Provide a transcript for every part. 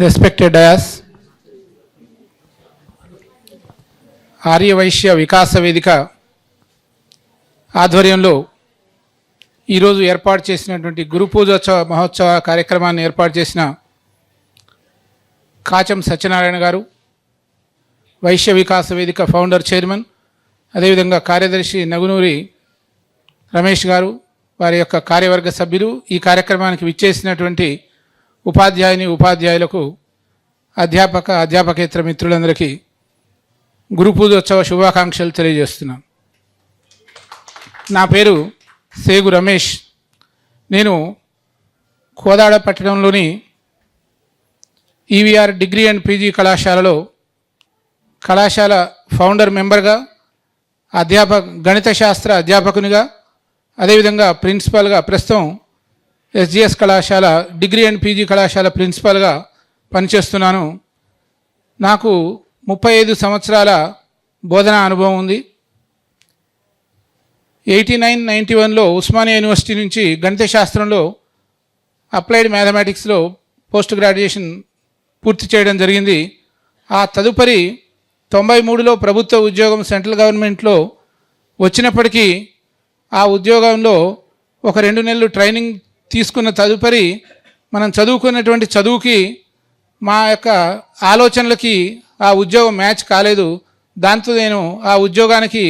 Respected Dayas, Arya Vysya వికాస వేదిక ఆధ్వర్యంలో ఈరోజు ఏర్పాటు చేసినటువంటి గురు పూజోత్సవ మహోత్సవ కార్యక్రమాన్ని ఏర్పాటు చేసిన కాచం సత్యనారాయణ గారు, వైశ్య వికాస వేదిక ఫౌండర్ చైర్మన్, అదేవిధంగా కార్యదర్శి నగునూరి రమేష్ గారు, వారి యొక్క కార్యవర్గ సభ్యులు, ఈ కార్యక్రమానికి విచ్చేసినటువంటి ఉపాధ్యాయులకు, అధ్యాపకేతర మిత్రులందరికీ గురు పూజోత్సవ శుభాకాంక్షలు తెలియజేస్తున్నాను. నా పేరు సేగు రమేష్. నేను కోదాడ పట్టణంలోని ఈవీఆర్ డిగ్రీ అండ్ పీజీ కళాశాల ఫౌండర్ మెంబర్గా, గణిత శాస్త్ర అధ్యాపకునిగా, అదేవిధంగా ప్రిన్సిపాల్గా, ప్రస్తుతం ఎస్జిఎస్ కళాశాల డిగ్రీ అండ్ పీజీ కళాశాల ప్రిన్సిపాల్గా పనిచేస్తున్నాను. నాకు 35 సంవత్సరాల బోధనా అనుభవం ఉంది. 89-91లో ఉస్మానియా యూనివర్సిటీ నుంచి గణిత శాస్త్రంలో అప్లైడ్ మ్యాథమెటిక్స్లో పోస్ట్ గ్రాడ్యుయేషన్ పూర్తి చేయడం జరిగింది. ఆ తదుపరి 93లో ప్రభుత్వ ఉద్యోగం సెంట్రల్ గవర్నమెంట్లో వచ్చినప్పటికీ ఆ ఉద్యోగంలో ఒక 2 నెలలు ట్రైనింగ్ తీసుకున్న తదుపరి మనం చదువుకున్నటువంటి చదువుకి, మా యొక్క ఆలోచనలకి ఆ ఉద్యోగం మ్యాచ్ కాలేదు. దాంతో నేను ఆ ఉద్యోగానికి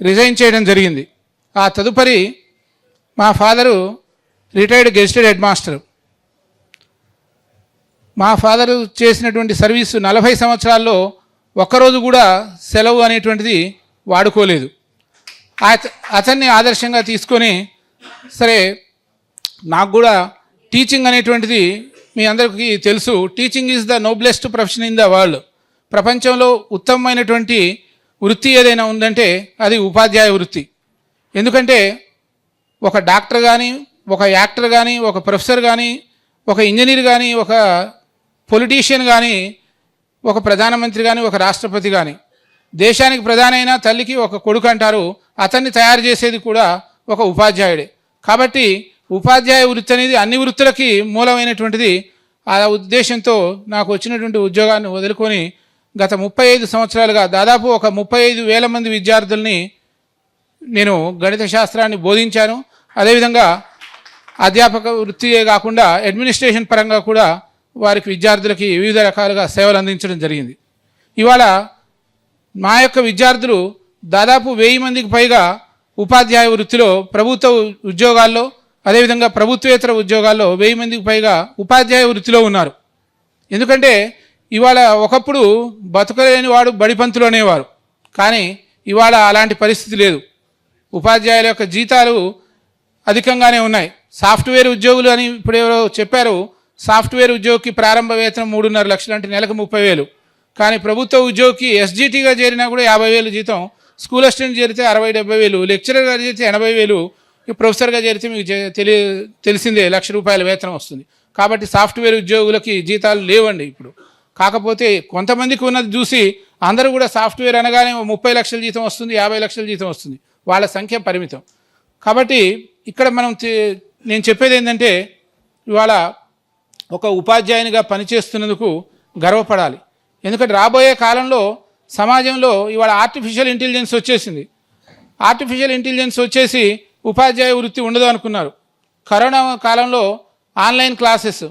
రిజైన్ చేయడం జరిగింది. ఆ తదుపరి మా father retired gazetted head master. మా ఫాదరు చేసినటువంటి సర్వీసు 40 సంవత్సరాల్లో ఒక్కరోజు కూడా సెలవు అనేటువంటిది వాడుకోలేదు. అతన్ని ఆదర్శంగా తీసుకొని, సరే నాకు కూడా టీచింగ్ అనేటువంటిది, మీ అందరికీ తెలుసు, teaching is the noblest profession in the world. ప్రపంచంలో ఉత్తమమైనటువంటి వృత్తి ఏదైనా ఉందంటే అది ఉపాధ్యాయ వృత్తి. ఎందుకంటే ఒక డాక్టర్ కానీ, ఒక యాక్టర్ కానీ, ఒక ప్రొఫెసర్ కానీ, ఒక ఇంజనీర్ కానీ, ఒక పొలిటీషియన్ కానీ, ఒక ప్రధానమంత్రి కానీ, ఒక రాష్ట్రపతి కానీ, దేశానికి ప్రధానైన తల్లికి ఒక కొడుకు అంటారు. అతన్ని తయారు చేసేది కూడా ఒక ఉపాధ్యాయుడే. కాబట్టి ఉపాధ్యాయ వృత్తి అనేది అన్ని వృత్తులకి మూలమైనటువంటిది. ఆ ఉద్దేశంతో నాకు వచ్చినటువంటి ఉద్యోగాన్ని వదులుకొని గత 35 సంవత్సరాలుగా దాదాపు ఒక 35,000 మంది విద్యార్థుల్ని నేను గణిత శాస్త్రాన్ని బోధించాను. అదేవిధంగా అధ్యాపక వృత్తియే కాకుండా అడ్మినిస్ట్రేషన్ పరంగా కూడా వారికి విద్యార్థులకి వివిధ రకాలుగా సేవలు అందించడం జరిగింది. ఇవాళ మా యొక్క విద్యార్థులు దాదాపు 1000 మందికి పైగా ఉపాధ్యాయ వృత్తిలో, ప్రభుత్వ ఉద్యోగాల్లో, అదేవిధంగా ప్రభుత్వేతర ఉద్యోగాల్లో 1000 మందికి పైగా ఉపాధ్యాయ వృత్తిలో ఉన్నారు. ఎందుకంటే ఇవాళ ఒకప్పుడు బతుకలేని వాడు బడిపంతులు అనేవారు, కానీ ఇవాళ అలాంటి పరిస్థితి లేదు. ఉపాధ్యాయుల యొక్క జీతాలు అధికంగానే ఉన్నాయి. సాఫ్ట్వేర్ ఉద్యోగులు అని ఇప్పుడు ఎవరో చెప్పారు, సాఫ్ట్వేర్ ఉద్యోగికి ప్రారంభ వేతనం 3.5 లక్షలు, అంటే నెలకు 30,000. కానీ ప్రభుత్వ ఉద్యోగికి ఎస్జిటిగా చేరినా కూడా 50,000 జీతం, స్కూల్ అసిస్టెంట్ చేరితే 60,000-70,000, లెక్చరర్గా చేరితే 80,000, ప్రొఫెసర్గా చేరితే మీకు తెలిసిందే ₹1,00,000 వేతనం వస్తుంది. కాబట్టి సాఫ్ట్వేర్ ఉద్యోగులకి జీతాలు లేవండి ఇప్పుడు. కాకపోతే కొంతమందికి ఉన్నది చూసి అందరూ కూడా సాఫ్ట్వేర్ అనగానే 30 లక్షల జీతం వస్తుంది, 50 లక్షల జీతం వస్తుంది. వాళ్ళ సంఖ్య పరిమితం. కాబట్టి ఇక్కడ నేను చెప్పేది ఏంటంటే, ఇవాళ ఒక ఉపాధ్యాయునిగా పనిచేస్తున్నందుకు గర్వపడాలి. ఎందుకంటే రాబోయే కాలంలో సమాజంలో ఇవాళ ఆర్టిఫిషియల్ ఇంటెలిజెన్స్ వచ్చేసింది. ఆర్టిఫిషియల్ ఇంటెలిజెన్స్ వచ్చేసి ఉపాధ్యాయ వృత్తి ఉండదు అనుకున్నారు. కరోనా కాలంలో ఆన్లైన్ క్లాసెస్,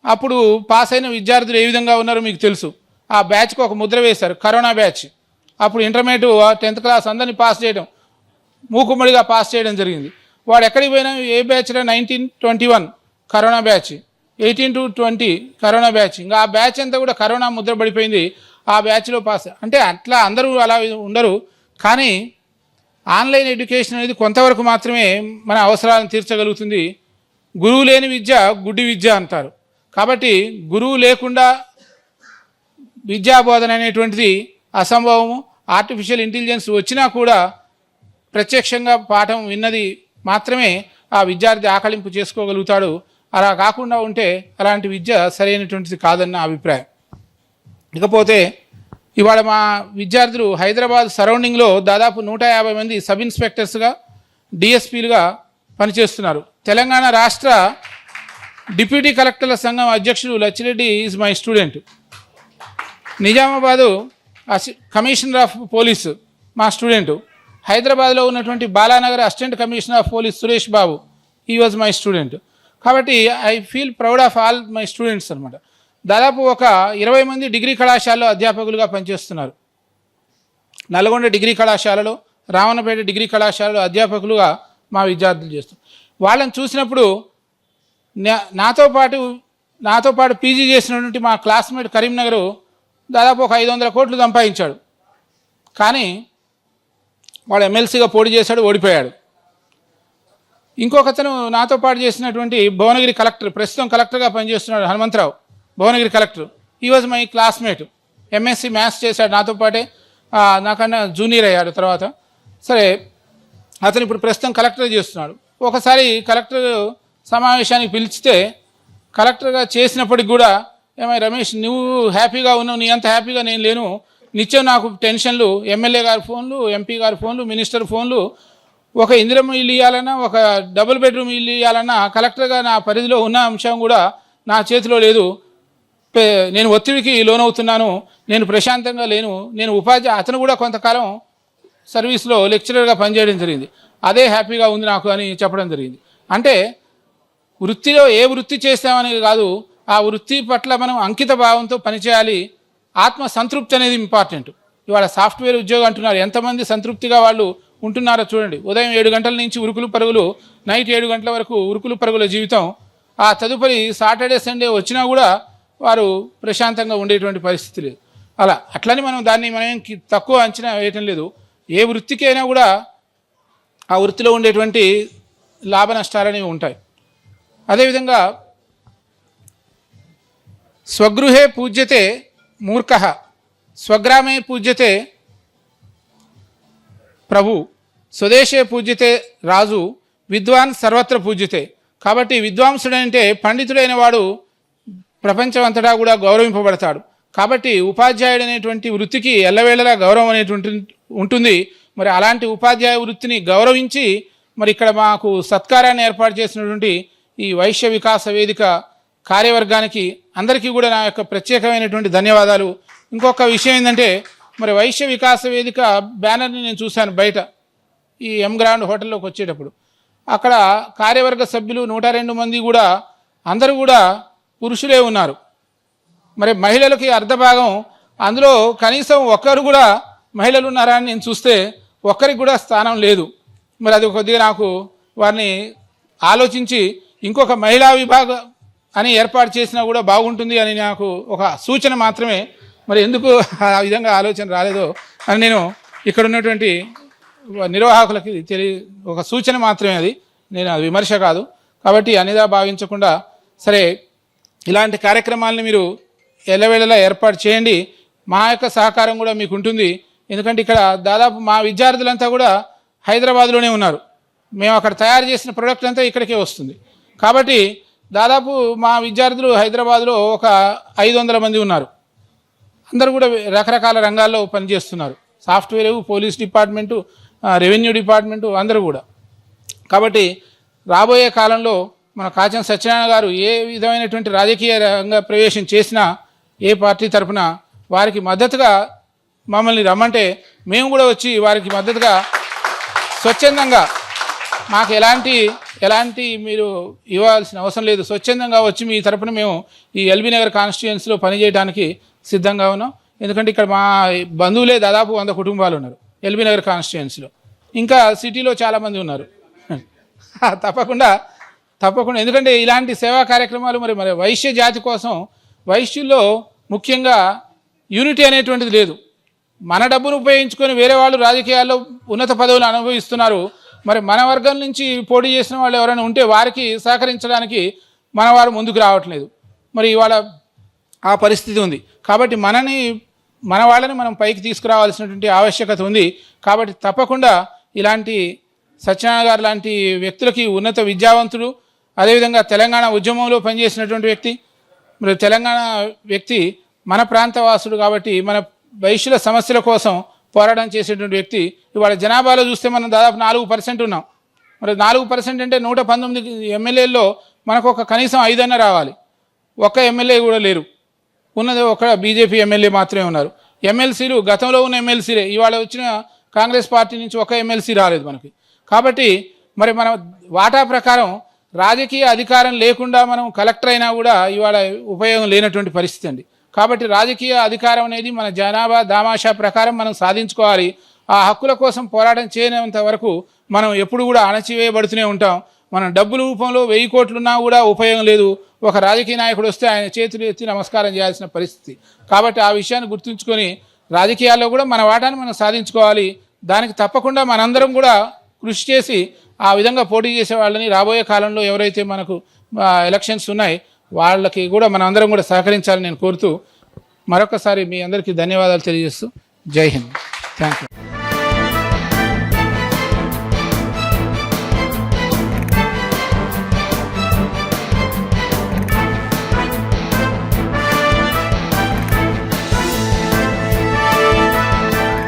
అప్పుడు పాస్ అయిన విద్యార్థులు ఏ విధంగా ఉన్నారో మీకు తెలుసు. ఆ బ్యాచ్కి ఒక ముద్ర వేశారు, కరోనా బ్యాచ్. అప్పుడు ఇంటర్మీడియట్ 10th క్లాస్ అందరినీ పాస్ చేయడం, మూకుమ్మడిగా పాస్ చేయడం జరిగింది. వాడు ఎక్కడికి పోయినా ఏ బ్యాచ్లో 1921 corona batch, 18 to 20 corona batch, ఇంకా ఆ బ్యాచ్ అంతా కూడా కరోనా ముద్ర పడిపోయింది. ఆ బ్యాచ్లో పాస్. అంటే అట్లా అందరూ అలా ఉండరు. కానీ ఆన్లైన్ ఎడ్యుకేషన్ అనేది కొంతవరకు మాత్రమే మన అవసరాలను తీర్చగలుగుతుంది. గురువు లేని విద్య గుడ్డి విద్య అంటారు. కాబట్టి గురువు లేకుండా విద్యాబోధన అనేటువంటిది అసంభవము. ఆర్టిఫిషియల్ ఇంటెలిజెన్స్ వచ్చినా కూడా ప్రత్యక్షంగా పాఠం విన్నది మాత్రమే ఆ విద్యార్థి ఆకలింపు చేసుకోగలుగుతాడు. అలా కాకుండా ఉంటే అలాంటి విద్య సరైనటువంటిది కాదన్న అభిప్రాయం. ఇకపోతే ఇవాళ మా విద్యార్థులు హైదరాబాద్ సరౌండింగ్లో దాదాపు 150 మంది సబ్ ఇన్స్పెక్టర్స్గా, డిఎస్పీలుగా పనిచేస్తున్నారు. తెలంగాణ రాష్ట్ర డిప్యూటీ కలెక్టర్ల సంఘం అధ్యక్షుడు Lachireddy is my student. Nizamabad commissioner of police మా స్టూడెంటు. హైదరాబాద్లో ఉన్నటువంటి Balanagar assistant commissioner of police Suresh Babu, he was my student. కాబట్టి I feel proud of all my students అనమాట. దాదాపు ఒక 20 మంది డిగ్రీ కళాశాలలో అధ్యాపకులుగా పనిచేస్తున్నారు. నల్గొండ డిగ్రీ కళాశాలలో, రావణపేట డిగ్రీ కళాశాలలో అధ్యాపకులుగా మా విద్యార్థులు చేస్తున్నారు. వాళ్ళని చూసినప్పుడు నాతో పాటు పీజీ చేసినటువంటి మా క్లాస్మేట్ కరీంనగర్ దాదాపు ఒక 500 కోట్లు సంపాదించాడు. కానీ వాడు ఎమ్మెల్సీగా పోటీ చేశాడు, ఓడిపోయాడు. ఇంకొకతను నాతో పాటు చేసినటువంటి భువనగిరి కలెక్టర్, ప్రస్తుతం కలెక్టర్గా పనిచేస్తున్నాడు హనుమంతరావు, భువనగిరి కలెక్టర్. ఈ was my classmate. MSc maths చేశాడు నాతో పాటే, నాకన్నా జూనియర్ అయ్యాడు తర్వాత. సరే, అతను ఇప్పుడు ప్రస్తుతం కలెక్టర్ చేస్తున్నాడు. ఒకసారి కలెక్టర్ సమావేశానికి పిలిచితే కలెక్టర్గా చేసినప్పటికి కూడా, ఏమై రమేష్ నువ్వు హ్యాపీగా ఉన్నావు, నీ అంత హ్యాపీగా నేను లేను, నిత్యం నాకు టెన్షన్లు, ఎమ్మెల్యే గారి ఫోన్లు, ఎంపీ గారి ఫోన్లు, మినిస్టర్ ఫోన్లు, ఒక ఇందిరమ్మ ఇల్లు ఇవ్వాలన్నా, ఒక డబుల్ బెడ్రూమ్ ఇల్లు ఇవ్వాలన్నా కలెక్టర్గా నా పరిధిలో ఉన్న అంశం కూడా నా చేతిలో లేదు. నేను ఒత్తిడికి లోనవుతున్నాను, నేను ప్రశాంతంగా లేను. నేను అతను కూడా కొంతకాలం సర్వీస్లో లెక్చరర్గా పనిచేయడం జరిగింది, అదే హ్యాపీగా ఉంది నాకు అని చెప్పడం జరిగింది. అంటే వృత్తిలో ఏ వృత్తి చేస్తామనేది కాదు, ఆ వృత్తి పట్ల మనం అంకిత భావంతో పనిచేయాలి. ఆత్మ సంతృప్తి అనేది ఇంపార్టెంట్. ఇవాళ సాఫ్ట్వేర్ ఉద్యోగం అంటున్నారు, ఎంతమంది సంతృప్తిగా వాళ్ళు ఉంటున్నారో చూడండి. ఉదయం 7 గంటల నుంచి ఉరుకులు పరుగులు, నైట్ 7 గంటల వరకు ఉరుకులు పరుగుల జీవితం. ఆ తదుపరి సాటర్డే సండే వచ్చినా కూడా వారు ప్రశాంతంగా ఉండేటువంటి పరిస్థితి లేదు. అట్లని దాన్ని మనం తక్కువ అంచనా వేయటం లేదు. ఏ వృత్తికైనా కూడా ఆ వృత్తిలో ఉండేటువంటి లాభ నష్టాలనేవి ఉంటాయి. అదేవిధంగా స్వగృహే పూజ్యతే మూర్ఖః, స్వగ్రామే పూజ్యతే ప్రభు, స్వదేశే పూజ్యతే రాజు, విద్వాన్ సర్వత్ర పూజ్యతే. కాబట్టి విద్వాంసుడంటే పండితుడైన వాడు ప్రపంచం అంతటా కూడా గౌరవింపబడతాడు. కాబట్టి ఉపాధ్యాయుడు అనేటువంటి వృత్తికి ఎల్లవేళలా గౌరవం అనేటువంటి ఉంటుంది. మరి అలాంటి ఉపాధ్యాయ వృత్తిని గౌరవించి మరి ఇక్కడ మాకు సత్కారాన్ని ఏర్పాటు చేసినటువంటి ఈ వైశ్య వికాస వేదిక కార్యవర్గానికి అందరికీ కూడా నా యొక్క ప్రత్యేకమైనటువంటి ధన్యవాదాలు. ఇంకొక విషయం ఏంటంటే, మరి వైశ్య వికాస వేదిక బ్యానర్ని నేను చూశాను బయట ఈ ఎం గ్రాండ్ హోటల్లోకి వచ్చేటప్పుడు. అక్కడ కార్యవర్గ సభ్యులు 102 మంది కూడా అందరూ కూడా పురుషులే ఉన్నారు. మరి మహిళలకి అర్ధభాగం, అందులో కనీసం ఒక్కరు కూడా మహిళలు ఉన్నారా అని నేను చూస్తే ఒక్కరికి కూడా స్థానం లేదు. మరి అది కొద్దిగా నాకు వారిని ఆలోచించి ఇంకొక మహిళా విభాగం అని ఏర్పాటు చేసినా కూడా బాగుంటుంది అని నాకు ఒక సూచన మాత్రమే. మరి ఎందుకు ఆ విధంగా ఆలోచన రాలేదో అని నేను ఇక్కడ ఉన్నటువంటి నిర్వాహకులకి ఒక సూచన మాత్రమే, అది అది విమర్శ కాదు. కాబట్టి అనిదా భావించకుండా సరే ఇలాంటి కార్యక్రమాలను మీరు ఎల్లవేళలా ఏర్పాటు చేయండి. మా యొక్క సహకారం కూడా మీకు ఉంటుంది. ఎందుకంటే ఇక్కడ దాదాపు మా విద్యార్థులంతా కూడా హైదరాబాద్లోనే ఉన్నారు. మేము అక్కడ తయారు చేసిన ప్రోడక్ట్ అంతా ఇక్కడికే వస్తుంది. కాబట్టి దాదాపు మా విద్యార్థులు హైదరాబాద్లో ఒక 500 మంది ఉన్నారు. అందరూ కూడా రకరకాల రంగాల్లో పనిచేస్తున్నారు. Software, police department, revenue department అందరూ కూడా. కాబట్టి రాబోయే కాలంలో మన కాచం సత్యనారాయణ గారు ఏ విధమైనటువంటి రాజకీయ రంగ ప్రవేశం చేసినా ఏ పార్టీ తరఫున వారికి మద్దతుగా మమ్మల్ని రమ్మంటే మేము కూడా వచ్చి వారికి మద్దతుగా స్వచ్ఛందంగా, మాకు ఎలాంటి మీరు ఇవ్వాల్సిన అవసరం లేదు, స్వచ్ఛందంగా వచ్చి మీ తరపున మేము ఈ ఎల్బీ నగర్ కాన్స్టిట్యుయెన్సీలో పనిచేయడానికి సిద్ధంగా ఉన్నాం. ఎందుకంటే ఇక్కడ మా బంధువులే దాదాపు 100 కుటుంబాలు ఉన్నారు ఎల్బీ నగర్ కాన్స్టిట్యుయెన్సీలో. ఇంకా సిటీలో చాలామంది ఉన్నారు. తప్పకుండా ఎందుకంటే ఇలాంటి సేవా కార్యక్రమాలు మరి వైశ్య జాతి కోసం, వైశ్యుల్లో ముఖ్యంగా యూనిటీ అనేటువంటిది లేదు. మన డబ్బును ఉపయోగించుకొని వేరే వాళ్ళు రాజకీయాల్లో ఉన్నత పదవులు అనుభవిస్తున్నారు. మరి మన వర్గం నుంచి పోటీ చేసిన వాళ్ళు ఎవరైనా ఉంటే వారికి సహకరించడానికి మన వారు ముందుకు రావట్లేదు. మరి ఇవాళ ఆ పరిస్థితి ఉంది. కాబట్టి మన వాళ్ళని మనం పైకి తీసుకురావాల్సినటువంటి ఆవశ్యకత ఉంది. కాబట్టి తప్పకుండా ఇలాంటి సత్యనారాయణ గారు లాంటి వ్యక్తులకి, ఉన్నత విద్యావంతుడు, అదేవిధంగా తెలంగాణ ఉద్యమంలో పనిచేసినటువంటి వ్యక్తి, మరి తెలంగాణ వ్యక్తి, మన ప్రాంతవాసుడు కాబట్టి మన వైశ్యుల సమస్యల కోసం పోరాటం చేసేటువంటి వ్యక్తి. ఇవాళ జనాభాలో చూస్తే మనం దాదాపు 4% ఉన్నాం. మరి 4% అంటే 119 ఎమ్మెల్యేల్లో మనకు ఒక కనీసం 5 అన్న రావాలి. ఒక్క ఎమ్మెల్యే కూడా లేరు, ఉన్నది ఒక బీజేపీ ఎమ్మెల్యే మాత్రమే ఉన్నారు. ఎమ్మెల్సీలు గతంలో ఉన్న ఎమ్మెల్సీలే, ఇవాళ వచ్చిన కాంగ్రెస్ పార్టీ నుంచి ఒక ఎమ్మెల్సీ రాలేదు మనకి. కాబట్టి మరి మన వాటా ప్రకారం రాజకీయ అధికారం లేకుండా మనం కలెక్టర్ అయినా కూడా ఇవాళ ఉపయోగం లేనటువంటి పరిస్థితి అండి. కాబట్టి రాజకీయ అధికారం అనేది మన జనాభా దామాషా ప్రకారం మనం సాధించుకోవాలి. ఆ హక్కుల కోసం పోరాటం చేయనంత వరకు మనం ఎప్పుడు కూడా అణచివేయబడుతూనే ఉంటాం. మనం డబ్బుల రూపంలో 1000 కోట్లున్నా కూడా ఉపయోగం లేదు. ఒక రాజకీయ నాయకుడు వస్తే ఆయన చేతులు ఎత్తి నమస్కారం చేయాల్సిన పరిస్థితి. కాబట్టి ఆ విషయాన్ని గుర్తుంచుకొని రాజకీయాల్లో కూడా మన వాటాను మనం సాధించుకోవాలి. దానికి తప్పకుండా మనందరం కూడా కృషి చేసి ఆ విధంగా పోటీ చేసే వాళ్ళని రాబోయే కాలంలో ఎవరైతే మనకు ఎలక్షన్స్ ఉన్నాయి వాళ్ళకి కూడా మనం అందరం కూడా సహకరించాలని నేను కోరుతూ మరొకసారి మీ అందరికీ ధన్యవాదాలు తెలియజేస్తూ జై హింద్. Thank you.